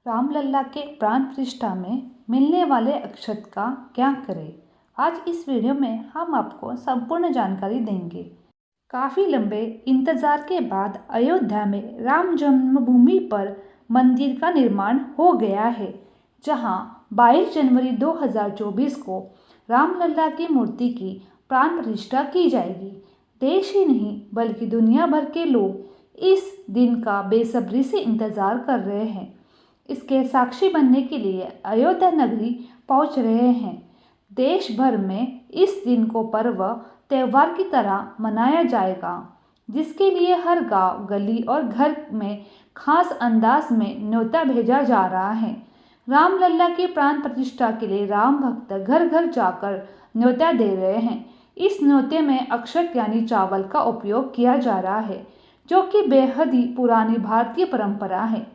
रामलला के प्राण प्रतिष्ठा में मिलने वाले अक्षत का क्या करें। आज इस वीडियो में हम आपको संपूर्ण जानकारी देंगे। काफ़ी लंबे इंतजार के बाद अयोध्या में राम जन्मभूमि पर मंदिर का निर्माण हो गया है, जहां 22 जनवरी 2024 को रामलला की मूर्ति की प्राण प्रतिष्ठा की जाएगी। देश ही नहीं बल्कि दुनिया भर के लोग इस दिन का बेसब्री से इंतजार कर रहे हैं। इसके साक्षी बनने के लिए अयोध्या नगरी पहुंच रहे हैं। देश भर में इस दिन को पर्व त्यौहार की तरह मनाया जाएगा, जिसके लिए हर गांव, गली और घर में खास अंदाज में न्योता भेजा जा रहा है। रामलला की प्राण प्रतिष्ठा के लिए राम भक्त घर घर जाकर न्योता दे रहे हैं। इस न्योते में अक्षत यानी चावल का उपयोग किया जा रहा है, जो कि बेहद ही पुरानी भारतीय परंपरा है।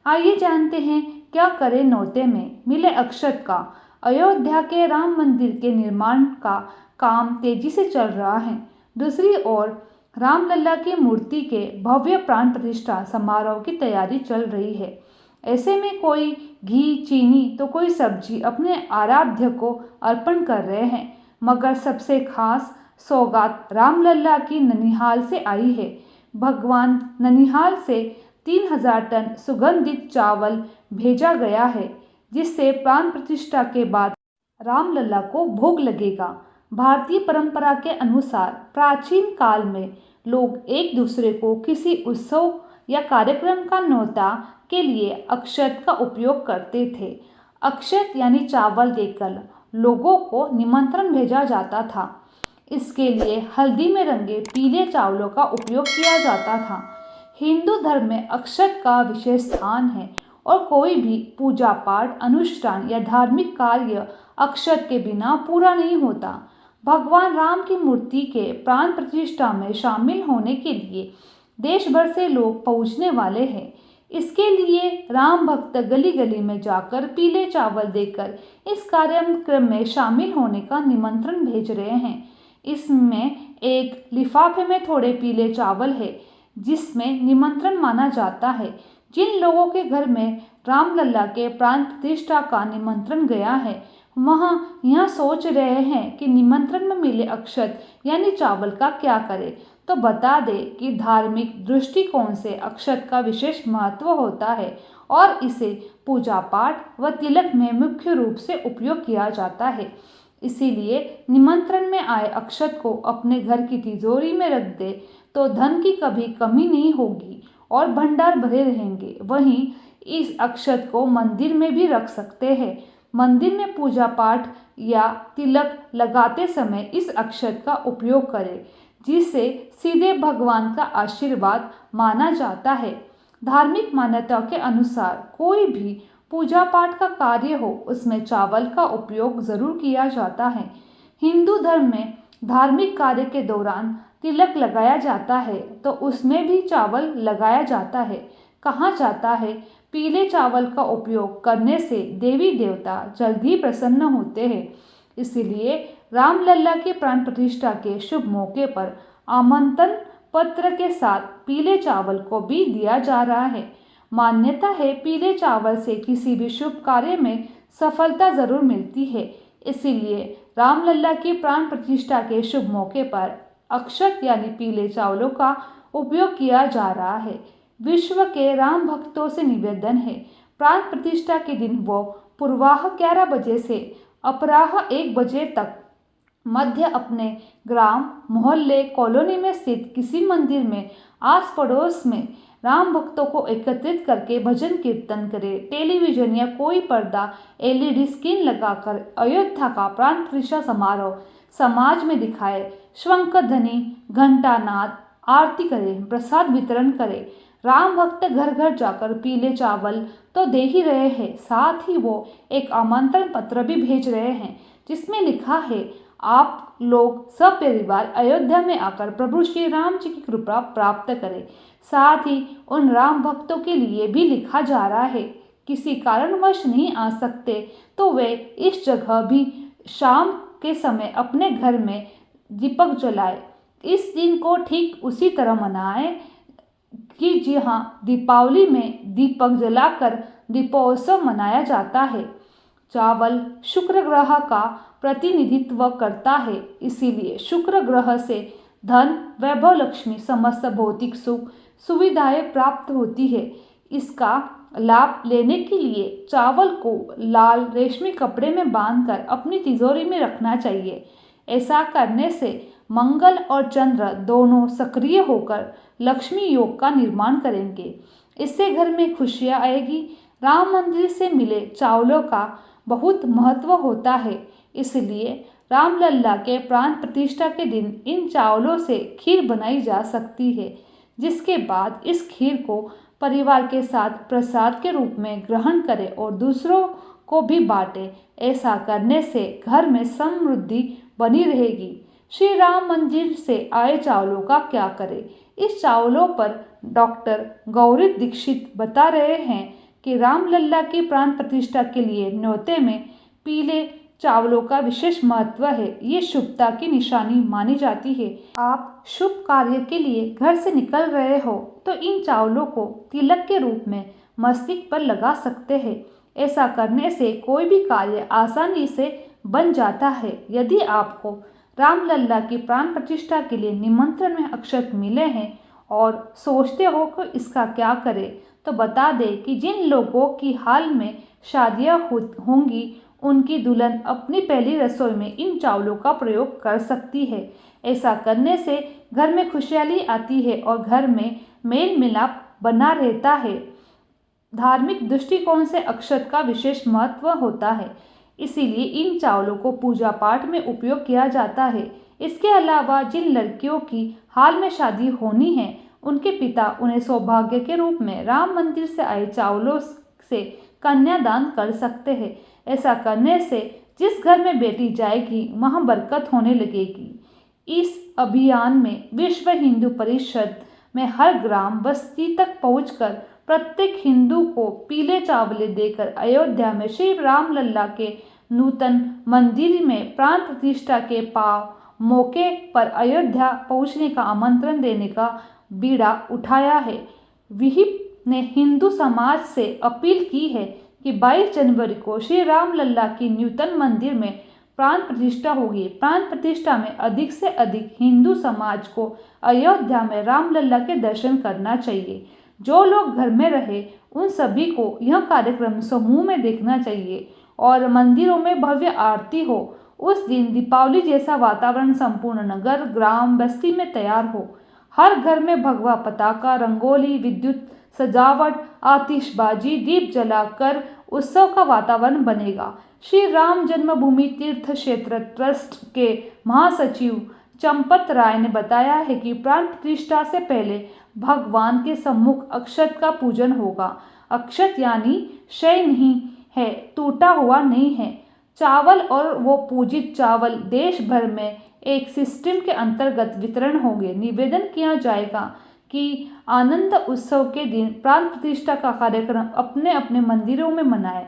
आइए जानते हैं क्या करें न्योते में मिले अक्षत का। अयोध्या के राम मंदिर के निर्माण का काम तेजी से चल रहा है। दूसरी ओर रामलला की मूर्ति के भव्य प्राण प्रतिष्ठा समारोह की तैयारी चल रही है। ऐसे में कोई घी, चीनी तो कोई सब्जी अपने आराध्य को अर्पण कर रहे हैं, मगर सबसे खास सौगात रामलला की ननिहाल से आई है। भगवान ननिहाल से 3000 टन सुगंधित चावल भेजा गया है, जिससे प्राण प्रतिष्ठा के बाद रामलला को भोग लगेगा। भारतीय परंपरा के अनुसार प्राचीन काल में लोग एक दूसरे को किसी उत्सव या कार्यक्रम का न्योता के लिए अक्षत का उपयोग करते थे। अक्षत यानी चावल देकर लोगों को निमंत्रण भेजा जाता था। इसके लिए हल्दी में रंगे पीले चावलों का उपयोग किया जाता था। हिंदू धर्म में अक्षत का विशेष स्थान है और कोई भी पूजा पाठ, अनुष्ठान या धार्मिक कार्य अक्षत के बिना पूरा नहीं होता। भगवान राम की मूर्ति के प्राण प्रतिष्ठा में शामिल होने के लिए देश भर से लोग पहुंचने वाले हैं। इसके लिए राम भक्त गली गली में जाकर पीले चावल देकर इस कार्यक्रम में शामिल होने का निमंत्रण भेज रहे हैं। इसमें एक लिफाफे में थोड़े पीले चावल है, जिसमें निमंत्रण माना जाता है। जिन लोगों के घर में रामलला के प्राण प्रतिष्ठा का निमंत्रण गया है, वह यह सोच रहे हैं कि निमंत्रण में मिले अक्षत यानी चावल का क्या करें। तो बता दें कि धार्मिक दृष्टिकोण से अक्षत का विशेष महत्व होता है और इसे पूजा पाठ व तिलक में मुख्य रूप से उपयोग किया जाता है। इसीलिए निमंत्रण में आए अक्षत को अपने घर की तिजोरी में रख दे तो धन की कभी कमी नहीं होगी और भंडार भरे रहेंगे। वहीं इस अक्षत को मंदिर में भी रख सकते हैं। मंदिर में पूजा पाठ या तिलक लगाते समय इस अक्षत का उपयोग करें, जिसे सीधे भगवान का आशीर्वाद माना जाता है। धार्मिक मान्यता के अनुसार कोई भी पूजा पाठ का कार्य हो, उसमें चावल का उपयोग जरूर किया जाता है। हिंदू धर्म में धार्मिक कार्य के दौरान तिलक लगाया जाता है तो उसमें भी चावल लगाया जाता है। कहा जाता है पीले चावल का उपयोग करने से देवी देवता जल्द ही प्रसन्न होते हैं। इसीलिए रामलला की प्राण प्रतिष्ठा के शुभ मौके पर आमंत्रण पत्र के साथ पीले चावल को भी दिया जा रहा है। मान्यता है पीले चावल से किसी भी शुभ कार्य में सफलता जरूर मिलती है। इसीलिए रामलला की प्राण प्रतिष्ठा के शुभ मौके पर अक्षत यानी पीले चावलों का उपयोग किया जा रहा है। विश्व के राम भक्तों से निवेदन है, प्राण प्रतिष्ठा के दिन वो पूर्वाह 11 बजे से अपराह 1 बजे तक मध्य अपने ग्राम, मोहल्ले, कॉलोनी में स्थित किसी मंदिर में आस पड़ोस में राम भक्तों को एकत्रित करके भजन कीर्तन करे। टेलीविजन या कोई पर्दा, एलईडी स्क्रीन लगाकर अयोध्या का प्राण प्रतिष्ठा समारोह समाज में दिखाए। शंख ध्वनि, घंटानाद, आरती करे, प्रसाद वितरण करे। राम भक्त घर घर जाकर पीले चावल तो दे ही रहे हैं, साथ ही वो एक आमंत्रण पत्र भी भेज रहे हैं, जिसमें लिखा है आप लोग सब परिवार अयोध्या में आकर प्रभु श्री राम जी की कृपा प्राप्त करें। साथ ही उन राम भक्तों के लिए भी लिखा जा रहा है किसी कारणवश नहीं आ सकते तो वे इस जगह भी शाम के समय अपने घर में दीपक जलाए। इस दिन को ठीक उसी तरह मनाएं कि जी हाँ, दीपावली में दीपक जलाकर दीपोत्सव मनाया जाता है। चावल शुक्र ग्रह का प्रतिनिधित्व करता है, इसीलिए शुक्र ग्रह से धन, वैभव, लक्ष्मी, समस्त भौतिक सुख सुविधाएं प्राप्त होती है। इसका लाभ लेने के लिए चावल को लाल रेशमी कपड़े में बांधकर अपनी तिजोरी में रखना चाहिए। ऐसा करने से मंगल और चंद्र दोनों सक्रिय होकर लक्ष्मी योग का निर्माण करेंगे। इससे घर में खुशियां आएगी। राम मंदिर से मिले चावलों का बहुत महत्व होता है, इसलिए रामलल्ला के प्राण प्रतिष्ठा के दिन इन चावलों से खीर बनाई जा सकती है, जिसके बाद इस खीर को परिवार के साथ प्रसाद के रूप में ग्रहण करें और दूसरों को भी बांटें। ऐसा करने से घर में समृद्धि बनी रहेगी। श्री राम मंदिर से आए चावलों का क्या करें? इस चावलों पर डॉक्टर गौरी दीक्षित बता रहे हैं कि रामलल्ला की प्राण प्रतिष्ठा के लिए न्योते में पीले चावलों का विशेष महत्व है। ये शुभता की निशानी मानी जाती है। आप शुभ कार्य के लिए घर से निकल रहे हो तो इन चावलों को तिलक के रूप में मस्तक पर लगा सकते हैं। ऐसा करने से कोई भी कार्य आसानी से बन जाता है। यदि आपको रामलल्ला की प्राण प्रतिष्ठा के लिए निमंत्रण में अक्षत मिले हैं और सोचते हो कि इसका क्या करें, तो बता दें कि जिन लोगों की हाल में शादियां होंगी उनकी दुल्हन अपनी पहली रसोई में इन चावलों का प्रयोग कर सकती है। ऐसा करने से घर में खुशहाली आती है और घर में मेल मिलाप बना रहता है। धार्मिक दृष्टिकोण से अक्षत का विशेष महत्व होता है, इसीलिए इन चावलों को पूजा पाठ में उपयोग किया जाता है। इसके अलावा जिन लड़कियों की हाल में शादी होनी है, उनके पिता उन्हें सौभाग्य के रूप में राम मंदिर से आए चावलों से कन्यादान कर सकते हैं। ऐसा करने से जिस घर में बेटी जाएगी वहाँ बरकत होने लगेगी। इस अभियान में विश्व हिंदू परिषद में हर ग्राम बस्ती तक पहुंचकर प्रत्येक हिंदू को पीले चावल देकर अयोध्या में श्री रामलल्ला के नूतन मंदिर में प्राण प्रतिष्ठा के मौके पर अयोध्या पहुंचने का आमंत्रण देने का बीड़ा उठाया है। विहिप ने हिंदू समाज से अपील की है कि 22 जनवरी को श्री रामलल्ला की नूतन मंदिर में प्राण प्रतिष्ठा होगी। प्राण प्रतिष्ठा में अधिक से अधिक हिंदू समाज को अयोध्या में रामलल्ला के दर्शन करना चाहिए। जो लोग घर में रहे उन सभी को यह कार्यक्रम समूह में देखना चाहिए और मंदिरों में भव्य आरती हो। उस दिन दीपावली जैसा वातावरण संपूर्ण नगर, ग्राम, बस्ती में तैयार हो। हर घर में भगवा पताका, रंगोली, विद्युत सजावट, आतिशबाजी, दीप जलाकर उत्सव का वातावरण बनेगा। श्री राम जन्मभूमि तीर्थ क्षेत्र ट्रस्ट के महासचिव चंपत राय ने बताया है कि प्राण प्रतिष्ठा से पहले भगवान के सम्मुख अक्षत का पूजन होगा। अक्षत यानी क्षय नहीं है, टूटा हुआ नहीं है। चावल और वो पूजित चावल देश भर में एक सिस्टम के अंतर्गत वितरण होंगे। निवेदन किया जाएगा कि आनंद उत्सव के दिन प्राण प्रतिष्ठा का कार्यक्रम अपने अपने मंदिरों में मनाएं।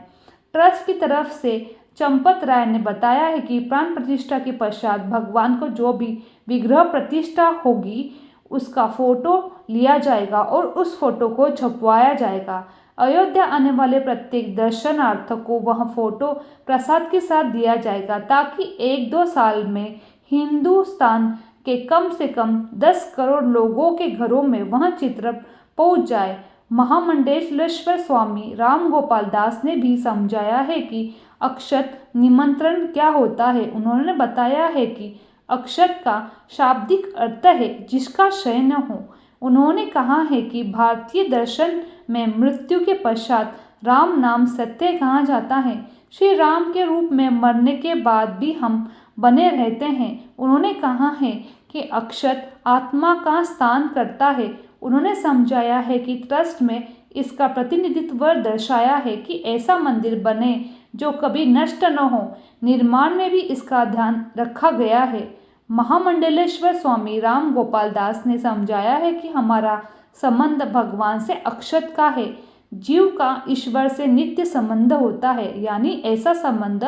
ट्रस्ट की तरफ से चंपत राय ने बताया है कि प्राण प्रतिष्ठा के पश्चात भगवान को जो भी विग्रह प्रतिष्ठा होगी उसका फोटो लिया जाएगा और उस फोटो को छपवाया जाएगा। अयोध्या आने वाले प्रत्येक दर्शनार्थी को वह फोटो प्रसाद के साथ दिया जाएगा ताकि 1-2 साल में हिंदुस्तान के कम से कम 10 करोड़ लोगों के घरों में वह चित्र पहुंच जाए। महामंडलेश्वर स्वामी राम गोपाल दास ने भी समझाया है कि अक्षत निमंत्रण क्या होता है। उन्होंने बताया है कि अक्षत का शाब्दिक अर्थ है जिसका क्षय न हो। उन्होंने कहा है कि भारतीय दर्शन में मृत्यु के पश्चात राम नाम सत्य कहा जाता है। श्री राम के रूप में मरने के बाद भी हम बने रहते हैं। उन्होंने कहा है कि अक्षत आत्मा का स्थान करता है। उन्होंने समझाया है कि ट्रस्ट में इसका प्रतिनिधित्व दर्शाया है कि ऐसा मंदिर बने जो कभी नष्ट न हो। निर्माण में भी इसका ध्यान रखा गया है। महामंडलेश्वर स्वामी राम गोपाल दास ने समझाया है कि हमारा संबंध भगवान से अक्षत का है। जीव का ईश्वर से नित्य संबंध होता है, यानी ऐसा संबंध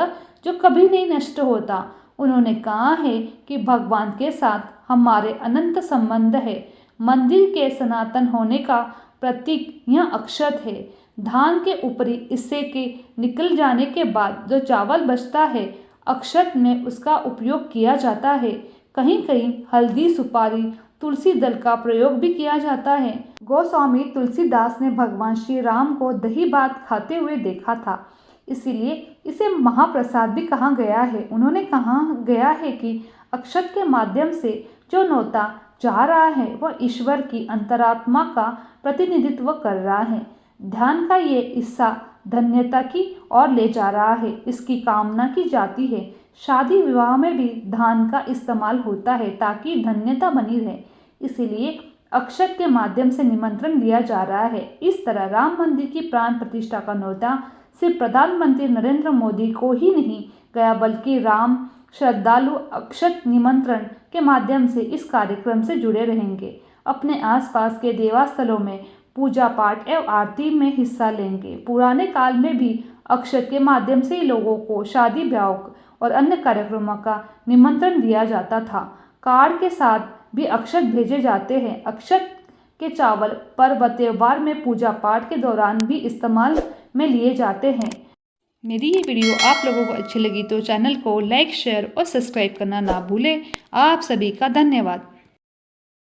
जो कभी नहीं नष्ट होता। उन्होंने कहा है कि भगवान के साथ हमारे अनंत संबंध है। मंदिर के सनातन होने का प्रतीक यह अक्षत है। धान के ऊपरी हिस्से के निकल जाने के बाद जो चावल बचता है, अक्षत में उसका उपयोग किया जाता है। कहीं कहीं हल्दी, सुपारी, तुलसी दल का प्रयोग भी किया जाता है। गोस्वामी तुलसीदास ने भगवान श्री राम को दही भात खाते हुए देखा था, इसीलिए इसे महाप्रसाद भी कहा गया है। उन्होंने कहा गया है कि अक्षत के माध्यम से जो न्योता जा रहा है वह ईश्वर की अंतरात्मा का प्रतिनिधित्व कर रहा है। ध्यान का ये हिस्सा धन्यता की ओर ले जा रहा है, इसकी कामना की जाती है। शादी विवाह में भी धान का इस्तेमाल होता है ताकि धन्यता बनी रहे, इसीलिए अक्षत के माध्यम से निमंत्रण दिया जा रहा है। इस तरह राम मंदिर की प्राण प्रतिष्ठा का न्योता सिर्फ प्रधानमंत्री नरेंद्र मोदी को ही नहीं गया, बल्कि राम श्रद्धालु अक्षत निमंत्रण के माध्यम से इस कार्यक्रम से जुड़े रहेंगे, अपने आसपास के देवस्थलों में पूजा पाठ एवं आरती में हिस्सा लेंगे। पुराने काल में भी अक्षत के माध्यम से ही लोगों को शादी ब्याह और अन्य कार्यक्रमों का निमंत्रण दिया जाता था। कार्ड के साथ भी अक्षत भेजे जाते हैं। अक्षत के चावल पर्व त्योहार में पूजा पाठ के दौरान भी इस्तेमाल में लिए जाते हैं। मेरी ये वीडियो आप लोगों को अच्छी लगी तो चैनल को लाइक, शेयर और सब्सक्राइब करना ना भूलें। आप सभी का धन्यवाद।